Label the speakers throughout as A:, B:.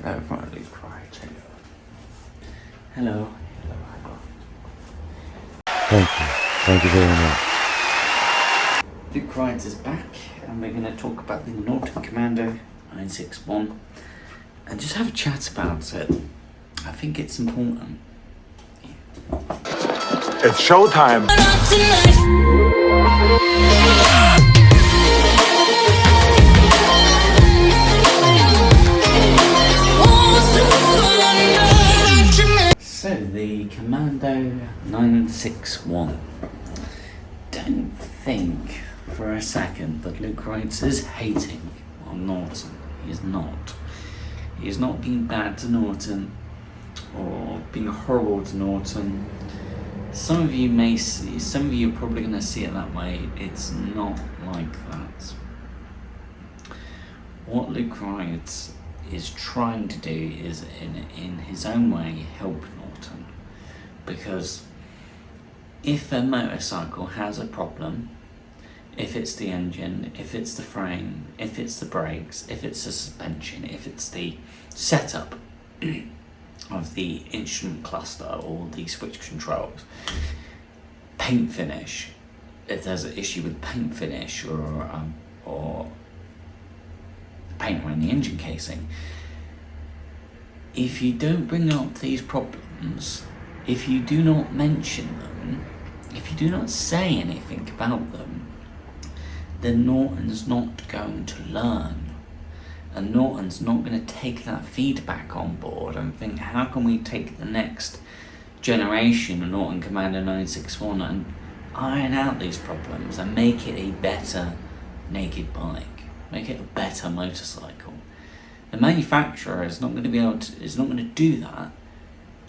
A: Hello, finally cried. Hello.
B: Thank you very much.
A: Luke Rides is back, and we're going to talk about the Norton Commando 961 and just have a chat about it. I think it's important.
B: It's showtime.
A: So the Commando 961. Don't think for a second that Luke Rides is hating on Norton. He's not. He's not being bad to Norton or being horrible to Norton. Some of you are probably going to see it that way. It's not like that. What Luke Rides is trying to do is, in his own way, help Norton. Because if a motorcycle has a problem, if it's the engine, if it's the frame, if it's the brakes, if it's the suspension, if it's the setup of the instrument cluster or the switch controls, paint finish, if there's an issue with paint finish or paint around the engine casing, if you don't bring up these problems, if you do not mention them, if you do not say anything about them, then Norton's not going to learn. And Norton's not going to take that feedback on board and think, how can we take the next generation of Norton Commando 961 and iron out these problems and make it a better naked bike, make it a better motorcycle. The manufacturer is not going to do that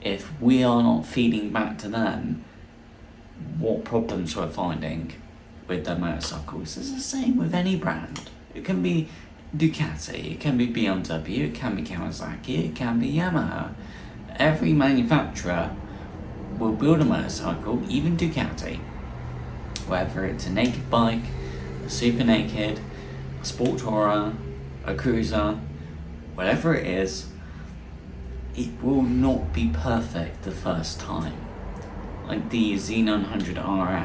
A: if we are not feeding back to them what problems we're finding with their motorcycles. It's the same with any brand. It can be Ducati, it can be BMW, it can be Kawasaki, it can be Yamaha. Every manufacturer will build a motorcycle, even Ducati, whether it's a naked bike, a super naked, a sport tourer, a cruiser, whatever it is, it will not be perfect the first time. Like the Z900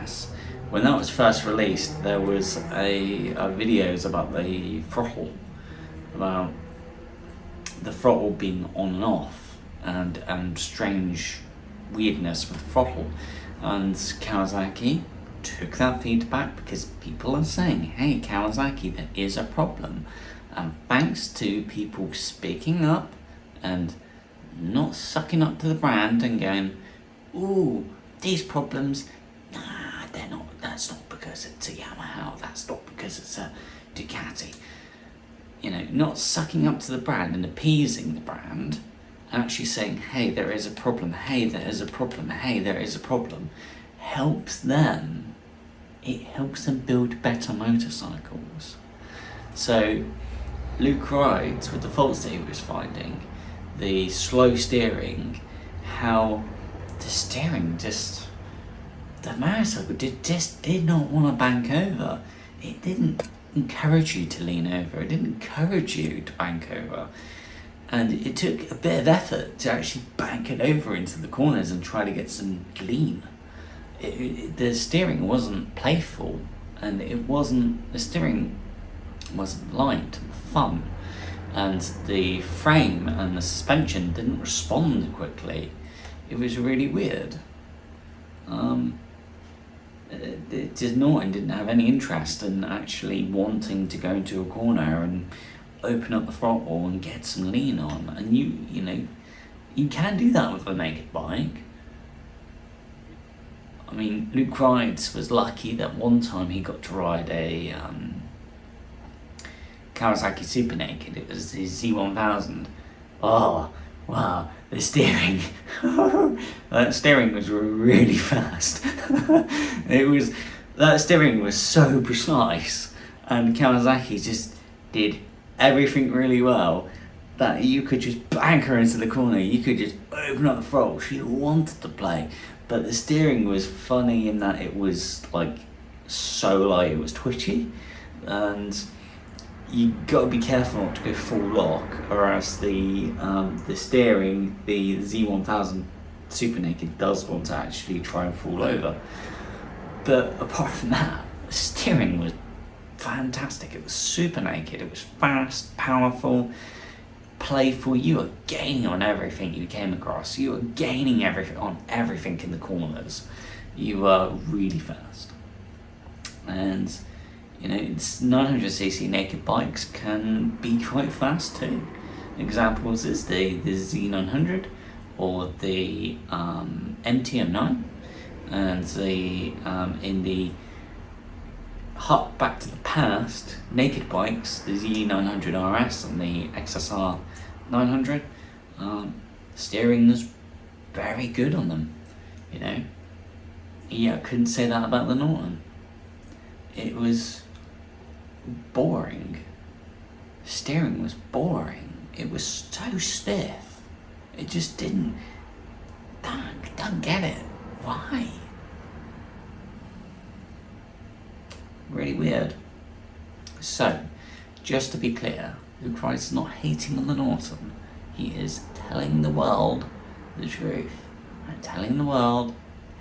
A: RS, when that was first released, there was videos about the throttle, about the throttle being on and off, and strange weirdness with the throttle. And Kawasaki took that feedback because people are saying, hey Kawasaki, there is a problem. And thanks to people speaking up and not sucking up to the brand and going, ooh, these problems, nah, they're not, that's not because it's a Yamaha, that's not because it's a Ducati. You know, not sucking up to the brand and appeasing the brand, and actually saying, hey, there is a problem, hey, there is a problem, hey, there is a problem, helps them. It helps them build better motorcycles. So Luke Rides, with the faults that he was finding, the slow steering, how the steering the motorcycle did not want to bank over. It didn't encourage you to lean over, it didn't encourage you to bank over. And it took a bit of effort to actually bank it over into the corners and try to get some lean. The steering wasn't playful, and the steering wasn't light and fun, and the frame and the suspension didn't respond quickly. It was really weird. Norton didn't have any interest in actually wanting to go into a corner and open up the throttle and get some lean on. And you can do that with a naked bike. I mean, Luke Rides was lucky that one time he got to ride a Kawasaki Super Naked. It was the Z1000. Oh, wow, the steering. That steering was really fast. That steering was so precise, and Kawasaki just did everything really well that you could just bank her into the corner, you could just open up the throttle, she wanted to play. But the steering was funny in that it was like so light, it was twitchy, and you got to be careful not to go full lock, or else the steering, the Z1000 Super Naked does want to actually try and fall over. But apart from that, the steering was fantastic. It was super naked. It was fast, powerful, playful. You were gaining on everything you came across. You were gaining everything in the corners. You were really fast. And you know, it's 900cc naked bikes can be quite fast too. Examples is the Z900 or the MT-09, and the in the hop back to the past naked bikes, the Z900 RS and the XSR 900, steering was very good on them. You know, yeah, I couldn't say that about the Norton. It was boring. Steering was boring. It was so stiff. It just didn't. Don't get it. Why? Really weird. So, just to be clear, Luke Wright's not hating on the Norton. He is telling the world the truth. And telling the world,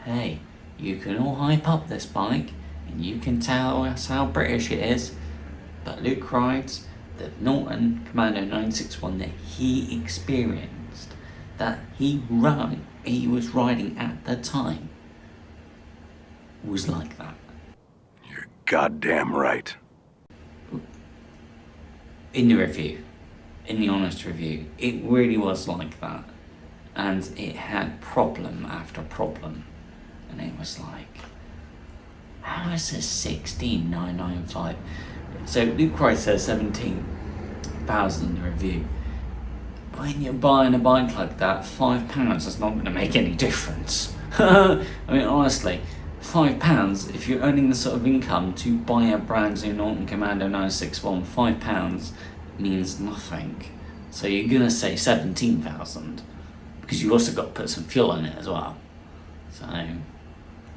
A: hey, you can all hype up this bike and you can tell us how British it is, but Luke Wright's, the Norton Commando 961 that he experienced, that he was riding at the time, was like that.
B: You're goddamn right.
A: In the review, in the honest review, it really was like that. And it had problem after problem. And it was like, how is this 16,995? So Luke Wright says 17,000 in the review. When you're buying a bike like that, £5 is not going to make any difference. I mean, honestly, £5, if you're earning the sort of income to buy a brand new Norton Commando 961, £5 means nothing. So you're going to say 17,000, because you also got to put some fuel in it as well. So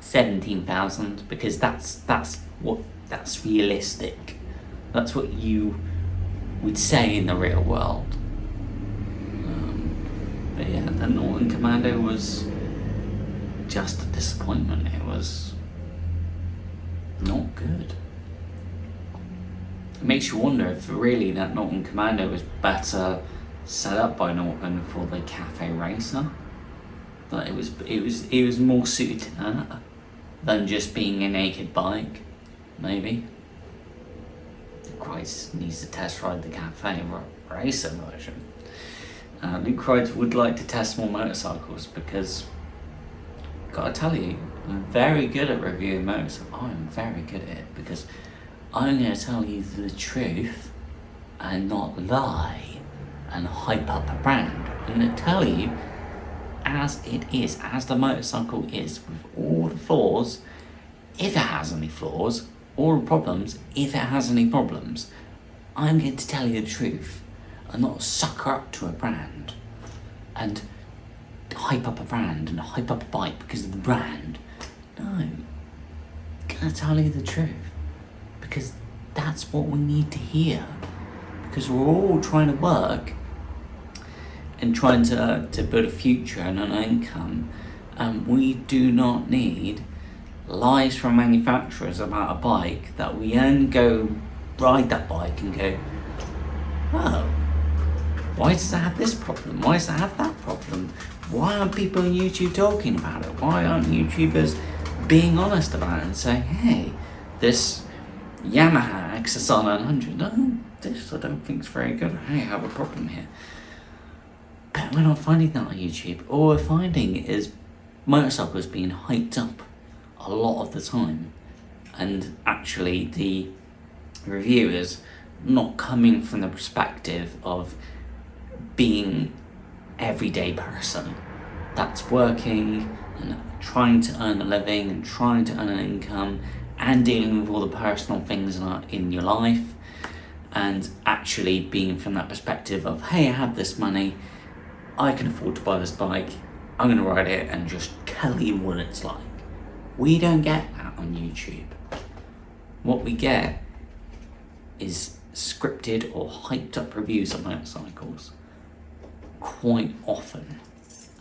A: 17,000, because that's realistic. That's what you would say in the real world. But yeah, the Norton Commando was just a disappointment. It was not good. It makes you wonder if really that Norton Commando was better set up by Norton for the cafe racer. That it was more suited to that than just being a naked bike, maybe. Christ needs to test ride the cafe racer version. Luke Wright would like to test more motorcycles, because gotta tell you, I'm very good at reviewing motorcycles. I'm very good at it because I'm going to tell you the truth and not lie and hype up a brand. I'm going to tell you as it is, as the motorcycle is, with all the flaws, if it has any flaws, all the problems, if it has any problems. I'm going to tell you the truth and not sucker up to a brand and hype up a brand and hype up a bike because of the brand. No, I'm going to tell you the truth because that's what we need to hear, because we're all trying to work and trying to build a future and an income, and we do not need lies from manufacturers about a bike that we then go ride that bike and go, oh, why does it have this problem? Why does it have that problem? Why aren't people on YouTube talking about it? Why aren't YouTubers being honest about it and saying, hey, this Yamaha XSR 900, no, this I don't think is very good. I have a problem here. But we're not finding that on YouTube. All we're finding is motorcycles being hyped up a lot of the time, and actually the reviewers not coming from the perspective of being everyday person that's working and trying to earn a living and trying to earn an income and dealing with all the personal things in your life, and actually being from that perspective of, hey, I have this money, I can afford to buy this bike, I'm going to ride it and just tell you what it's like. We don't get that on YouTube. What we get is scripted or hyped up reviews of motorcycles quite often,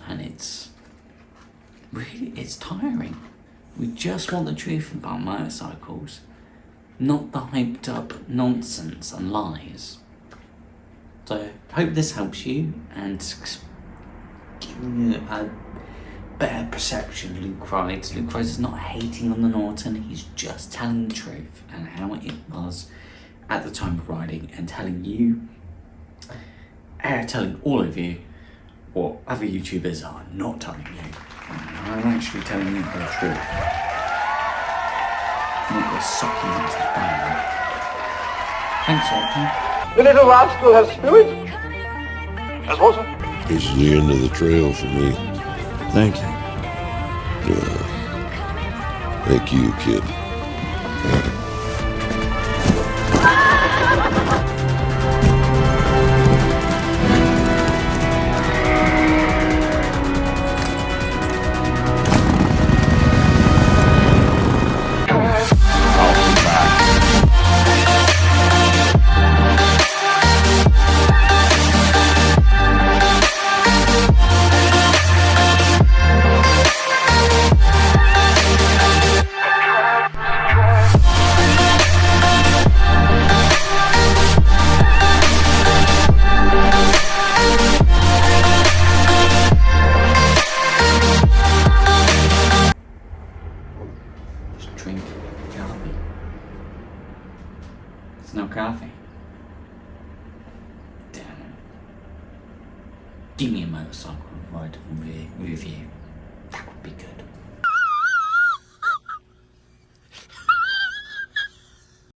A: and it's tiring. We just want the truth about motorcycles, not the hyped up nonsense and lies. So hope this helps you and giving you a better perception of Luke Rides. Luke Rides is not hating on the Norton, he's just telling the truth and how it was at the time of riding, and telling all of you what other YouTubers are not telling you. I'm actually telling you the truth. Not the sucking into the bone. Thanks for watching.
C: The little rascal has spirit. As water.
D: This is the end of the trail for me.
B: Thank you.
D: Thank you, kid.
A: Drink coffee. It's no coffee. Damn it. Give me a motorcycle ride review. That would be good.